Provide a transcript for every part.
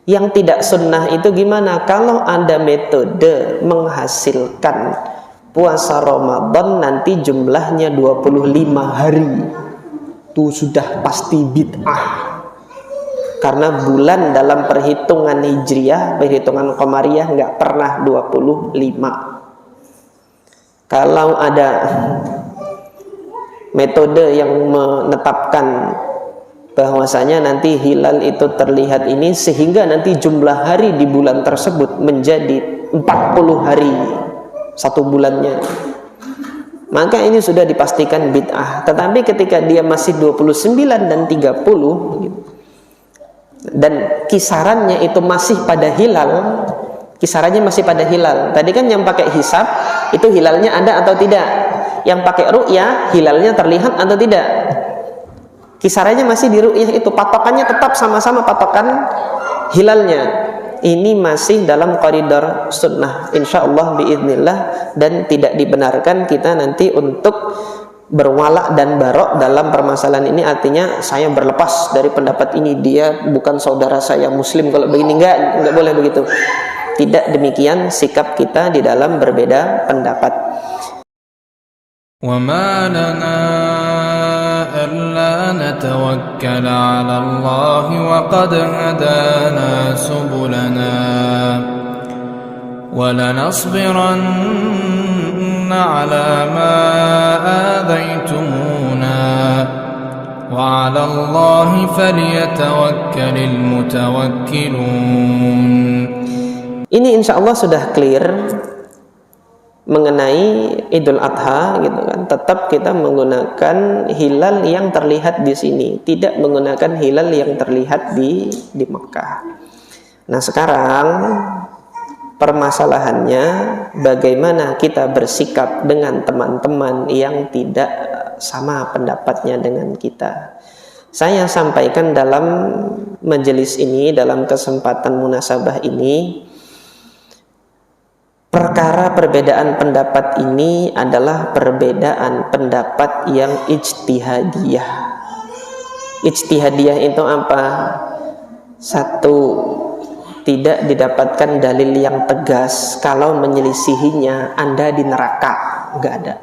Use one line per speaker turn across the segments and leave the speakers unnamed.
Yang tidak sunnah itu gimana? Kalau ada metode menghasilkan puasa Ramadan nanti jumlahnya 25 hari, itu sudah pasti bid'ah. Karena bulan dalam perhitungan hijriyah, perhitungan qamariyah nggak pernah 25. Kalau ada metode yang menetapkan bahwasanya nanti hilal itu terlihat ini sehingga nanti jumlah hari di bulan tersebut menjadi 40 hari satu bulannya, maka ini sudah dipastikan bid'ah. Tetapi ketika dia masih 29 dan 30 dan kisarannya itu masih pada hilal, kisarannya masih pada hilal. Tadi kan yang pakai hisab itu hilalnya ada atau tidak? Yang pakai ru'yah hilalnya terlihat atau tidak? Kisarannya masih di ru'yah itu, patokannya tetap sama-sama patokan hilalnya. Ini masih dalam koridor sunnah insyaallah biiznillah, dan tidak dibenarkan kita nanti untuk berwalak dan barok dalam permasalahan ini. Artinya saya berlepas dari pendapat ini, dia bukan saudara saya muslim kalau begini, enggak boleh begitu. Tidak demikian sikap kita di dalam berbeda pendapat.
وَمَا لَنَا أَلَّا نَتَوَكَّلَ عَلَى اللَّهِ وَقَدْ هَدَانَا سُبُلَنَا وَلَنَصْبِرَنَّ عَلَى مَا آذَيْتُمُونَا وَعَلَى اللَّهِ فَلْيَتَوَكَّلِ الْمُتَوَكِّلُونَ.
Ini insyaallah sudah clear mengenai Idul Adha gitu kan. Tetap kita menggunakan hilal yang terlihat di sini, tidak menggunakan hilal yang terlihat di Mekah. Nah, sekarang permasalahannya bagaimana kita bersikap dengan teman-teman yang tidak sama pendapatnya dengan kita. Saya sampaikan dalam majelis ini, dalam kesempatan munasabah ini, perkara perbedaan pendapat ini adalah perbedaan pendapat yang ijtihadiyah. Ijtihadiyah itu apa? Satu, tidak didapatkan dalil yang tegas. Kalau menyelisihinya Anda di neraka, enggak ada.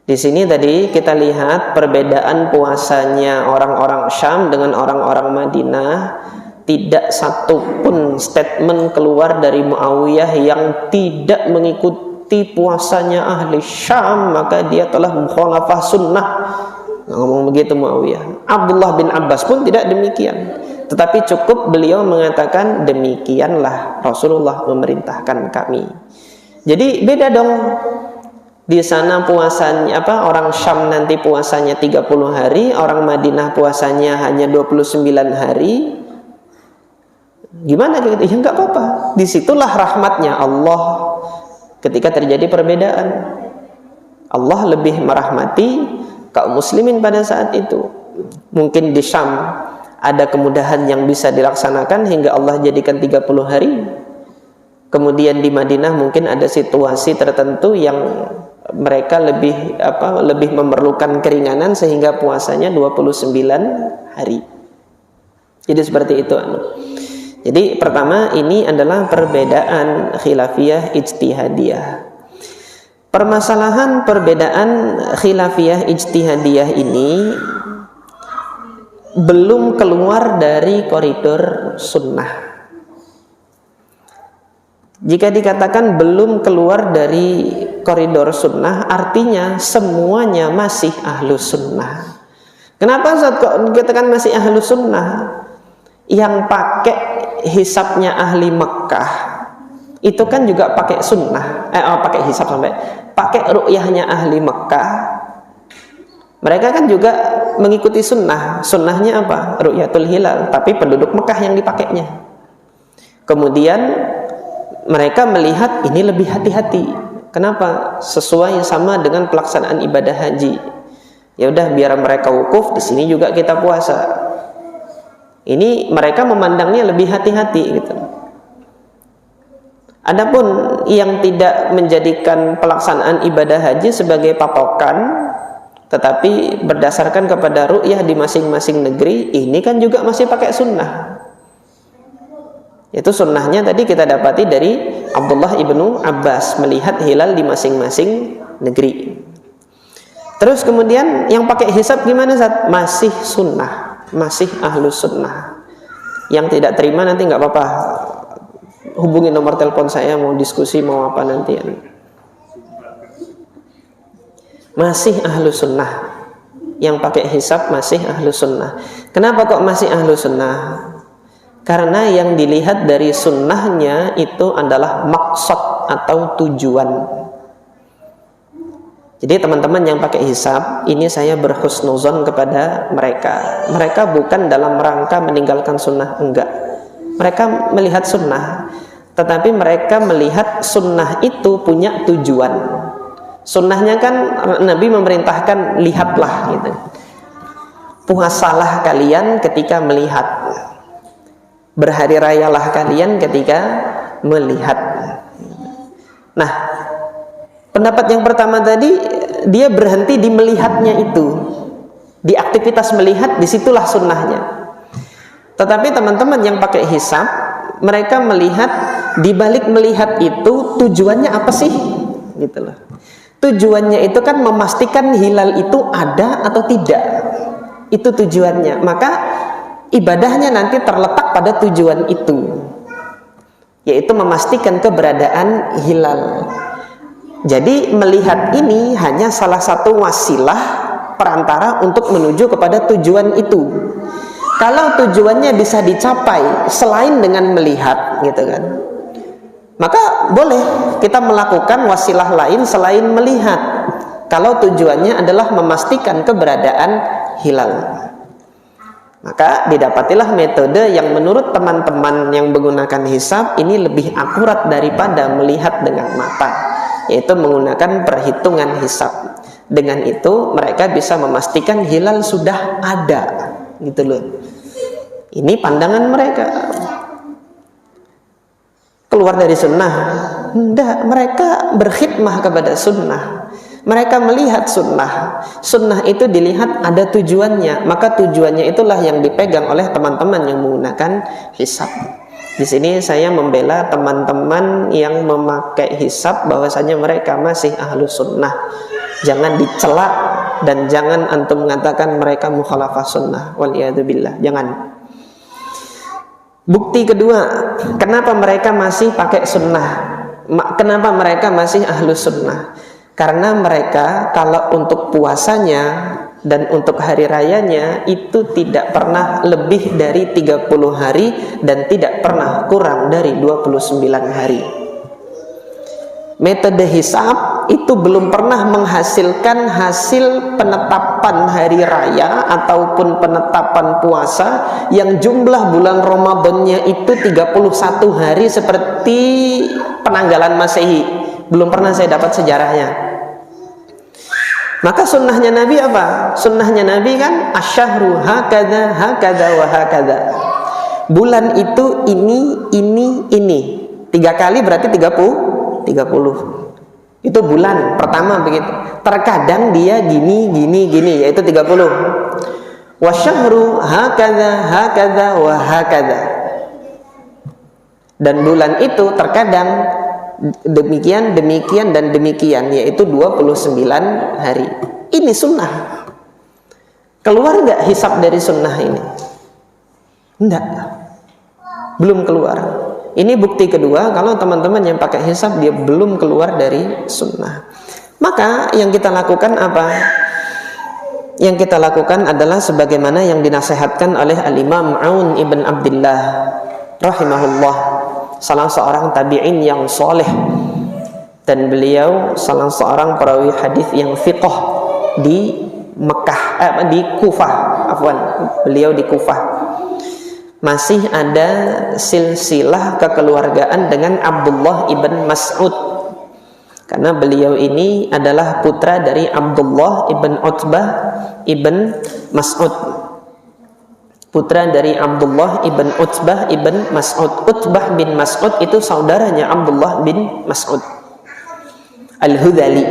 Di sini tadi kita lihat perbedaan puasanya orang-orang Syam dengan orang-orang Madinah. Tidak satu pun statement keluar dari Muawiyah yang tidak mengikuti puasanya ahli Syam, maka dia telah mukhalafah sunnah. Ngomong begitu Muawiyah. Abdullah bin Abbas pun tidak demikian. Tetapi cukup beliau mengatakan demikianlah Rasulullah memerintahkan kami. Jadi beda dong. Di sana puasanya orang Syam nanti puasanya 30 hari, orang Madinah puasanya hanya 29 hari. Gimana gitu? Ya enggak apa-apa. Disitulah rahmatnya Allah ketika terjadi perbedaan. Allah lebih merahmati kaum muslimin pada saat itu. Mungkin di Syam ada kemudahan yang bisa dilaksanakan hingga Allah jadikan 30 hari. Kemudian di Madinah mungkin ada situasi tertentu yang mereka lebih memerlukan keringanan sehingga puasanya 29 hari. Jadi seperti itu. Jadi pertama, ini adalah perbedaan khilafiyah ijtihadiyah. Permasalahan perbedaan khilafiyah ijtihadiyah ini belum keluar dari koridor sunnah. Jika dikatakan belum keluar dari koridor sunnah, artinya semuanya masih ahlus sunnah. Kenapa Ustaz kok dikatakan masih ahlus sunnah? Yang pakai hisabnya ahli Mekah itu kan juga pakai sunnah, pakai hisab sampai pakai ru'yahnya ahli Mekah. Mereka kan juga mengikuti sunnah. Sunnahnya apa? Ru'yatul hilal, tapi penduduk Mekah yang dipakainya. Kemudian mereka melihat ini lebih hati-hati. Kenapa? Sesuai sama dengan pelaksanaan ibadah haji. Ya udah, biar mereka wukuf, di sini juga kita puasa. Ini mereka memandangnya lebih hati-hati gitu. Adapun yang tidak menjadikan pelaksanaan ibadah haji sebagai patokan, tetapi berdasarkan kepada ru'yah di masing-masing negeri, ini kan juga masih pakai sunnah. Itu sunnahnya tadi kita dapati dari Abdullah ibnu Abbas melihat hilal di masing-masing negeri. Terus kemudian yang pakai hisab gimana Zat? Masih sunnah, masih ahlus sunnah. Yang tidak terima nanti nggak apa-apa, hubungi nomor telepon saya, mau diskusi mau apa nanti. Masih ahlus sunnah. Yang pakai hisab masih ahlus sunnah. Kenapa kok masih ahlus sunnah? Karena yang dilihat dari sunnahnya itu adalah maksud atau tujuan. Jadi teman-teman yang pakai hisab, ini saya berhusnuzon kepada mereka. Mereka bukan dalam rangka meninggalkan sunnah, enggak. Mereka melihat sunnah, tetapi mereka melihat sunnah itu punya tujuan. Sunnahnya kan Nabi memerintahkan lihatlah gitu. Puasalah kalian ketika melihat. Berhari rayalah kalian ketika melihat. Nah, pendapat yang pertama tadi, dia berhenti di melihatnya itu, di aktivitas melihat, disitulah sunnahnya. Tetapi teman-teman yang pakai hisab, mereka melihat, di balik melihat itu tujuannya apa sih? Gitu loh. Tujuannya itu kan memastikan hilal itu ada atau tidak. Itu tujuannya. Maka ibadahnya nanti terletak pada tujuan itu, yaitu memastikan keberadaan hilal. Jadi melihat ini hanya salah satu wasilah perantara untuk menuju kepada tujuan itu. Kalau tujuannya bisa dicapai selain dengan melihat, gitu kan, maka boleh kita melakukan wasilah lain selain melihat. Kalau tujuannya adalah memastikan keberadaan hilal, maka didapatilah metode yang menurut teman-teman yang menggunakan hisab ini lebih akurat daripada melihat dengan mata, yaitu menggunakan perhitungan hisab. Dengan itu mereka bisa memastikan hilal sudah ada, gitu loh. Ini pandangan mereka. Keluar dari sunnah? Tidak, mereka berkhidmah kepada sunnah. Mereka melihat sunnah. Sunnah itu dilihat ada tujuannya, maka tujuannya itulah yang dipegang oleh teman-teman yang menggunakan hisab. Di sini saya membela teman-teman yang memakai hisab, bahwasanya mereka masih ahlus sunnah. Jangan dicela dan jangan antum mengatakan mereka mukhalafah sunnah. Waliyadzubillah. Jangan. Bukti kedua, kenapa mereka masih pakai sunnah? Kenapa mereka masih ahlus sunnah? Karena mereka kalau untuk puasanya dan untuk hari rayanya itu tidak pernah lebih dari 30 hari dan tidak pernah kurang dari 29 hari. Metode hisab itu belum pernah menghasilkan hasil penetapan hari raya ataupun penetapan puasa yang jumlah bulan Ramadannya itu 31 hari seperti penanggalan Masehi. Belum pernah saya dapat sejarahnya. Maka sunnahnya Nabi apa? Sunnahnya Nabi kan asyahru hakada hakada wa hakada. Bulan itu ini 3 kali berarti 30. Itu bulan pertama begitu. Terkadang dia gini yaitu 30. Wasyahru hakada hakada wa hakada. Dan bulan itu terkadang demikian dan demikian, yaitu 29 hari. Ini sunnah. Keluar nggak hisab dari sunnah ini? Enggak, belum keluar. Ini bukti kedua kalau teman-teman yang pakai hisab dia belum keluar dari sunnah. Maka yang kita lakukan apa? Yang kita lakukan adalah sebagaimana yang dinasihatkan oleh Al-Imam Aun ibn Abdillah rahimahullah, salah seorang tabi'in yang soleh, dan beliau salah seorang perawi hadis yang fiqh di Mekah, di Kufah, beliau di Kufah. Masih ada silsilah kekeluargaan dengan Abdullah ibn Mas'ud, karena beliau ini adalah putra dari Abdullah ibn Utbah ibn Mas'ud, putra dari Abdullah ibn Utbah ibn Mas'ud. Utbah bin Mas'ud itu saudaranya Abdullah bin Mas'ud Al-Hudhali.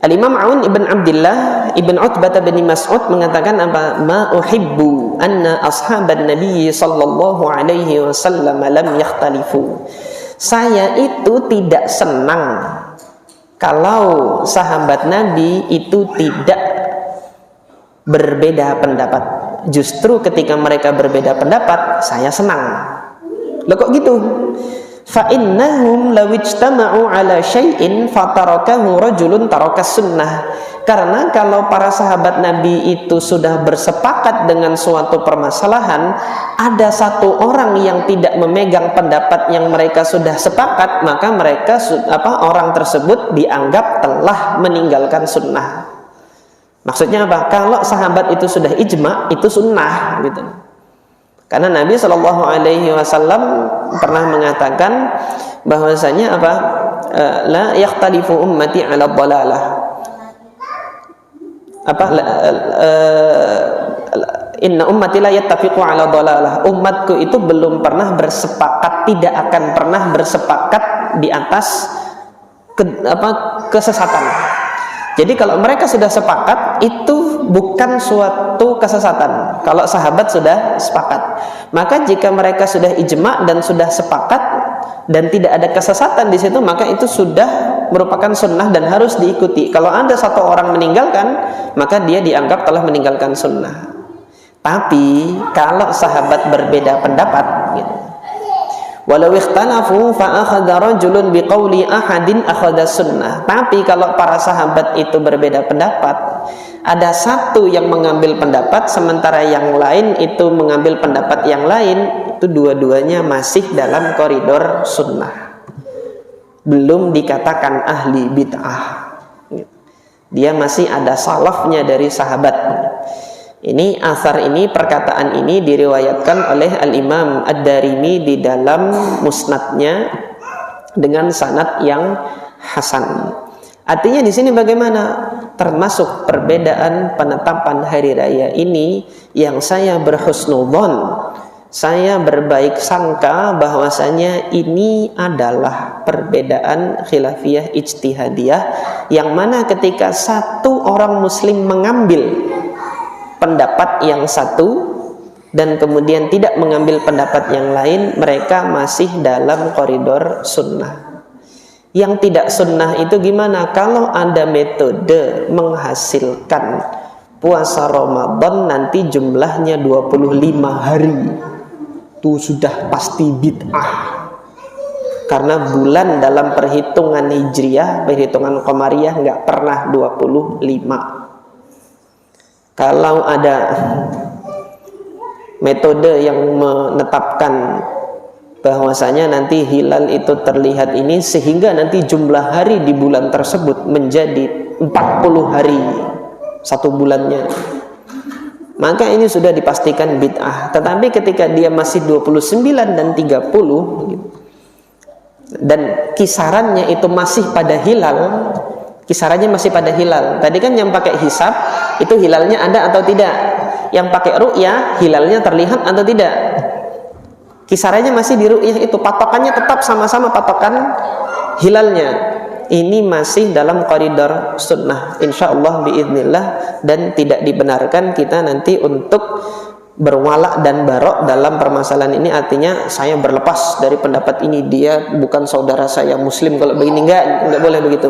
Al-Imam Aun ibn Abdullah ibn Utbah bin Mas'ud mengatakan apa? Ma uhibbu anna ashaban Nabi sallallahu alaihi wasallam lam yakhtalifu. Saya itu tidak senang kalau sahabat Nabi itu tidak berbeda pendapat. Justru ketika mereka berbeda pendapat, saya senang. Loh kok gitu? Fa innahum law ijtama'u ala syai'in fatarakahu rajulun tarakas sunnah. Karena kalau para sahabat Nabi itu sudah bersepakat dengan suatu permasalahan, ada satu orang yang tidak memegang pendapat yang mereka sudah sepakat, maka mereka orang tersebut dianggap telah meninggalkan sunnah. Maksudnya apa? Kalau sahabat itu sudah ijma, itu sunnah gitu. Karena Nabi Shallallahu Alaihi Wasallam pernah mengatakan bahwasanya apa? La yakhtalifu ummati ala dhalalah. Apa? Inna ummati la yattafiqu ala dhalalah. Umatku itu belum pernah bersepakat, tidak akan pernah bersepakat di atas kesesatan. Jadi kalau mereka sudah sepakat, itu bukan suatu kesesatan. Kalau sahabat sudah sepakat, maka jika mereka sudah ijma dan sudah sepakat dan tidak ada kesesatan di situ, maka itu sudah merupakan sunnah dan harus diikuti. Kalau ada satu orang meninggalkan, maka dia dianggap telah meninggalkan sunnah. Tapi kalau sahabat berbeda pendapat, gitu. Walau ikhtalafu fa akhadha rajulun biqauli ahadin akhadha sunnah. Tapi kalau para sahabat itu berbeda pendapat, ada satu yang mengambil pendapat sementara yang lain itu mengambil pendapat yang lain, itu dua-duanya masih dalam koridor sunnah. Belum dikatakan ahli bid'ah. Dia masih ada salafnya dari sahabat. Ini asar ini, perkataan ini diriwayatkan oleh Al-Imam Ad-Darimi di dalam musnadnya dengan sanad yang hasan. Artinya di sini bagaimana? Termasuk perbedaan penetapan hari raya ini yang saya berhusnudzon, saya berbaik sangka bahwasanya ini adalah perbedaan khilafiyah ijtihadiyah yang mana ketika satu orang muslim mengambil pendapat yang satu dan kemudian tidak mengambil pendapat yang lain, mereka masih dalam koridor sunnah. Yang tidak sunnah itu gimana? Kalau ada metode menghasilkan puasa Ramadan nanti jumlahnya 25 hari, itu sudah pasti bid'ah. Karena bulan dalam perhitungan hijriyah, perhitungan qamariyah nggak pernah 25. Kalau ada metode yang menetapkan bahwasanya nanti hilal itu terlihat ini sehingga nanti jumlah hari di bulan tersebut menjadi 40 hari satu bulannya, maka ini sudah dipastikan bid'ah. Tetapi ketika dia masih 29 dan 30 dan kisarannya itu masih pada hilal, kisarannya masih pada hilal. Tadi kan yang pakai hisab itu hilalnya ada atau tidak? Yang pakai ru'yah hilalnya terlihat atau tidak? Kisarannya masih di ru'yah itu, patokannya tetap sama-sama patokan hilalnya. Ini masih dalam koridor sunnah insyaallah biiznillah, dan tidak dibenarkan kita nanti untuk berwala dan barok dalam permasalahan ini. Artinya saya berlepas dari pendapat ini, dia bukan saudara saya muslim kalau begini, enggak boleh begitu.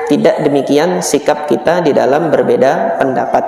Tidak demikian sikap kita di dalam berbeda pendapat.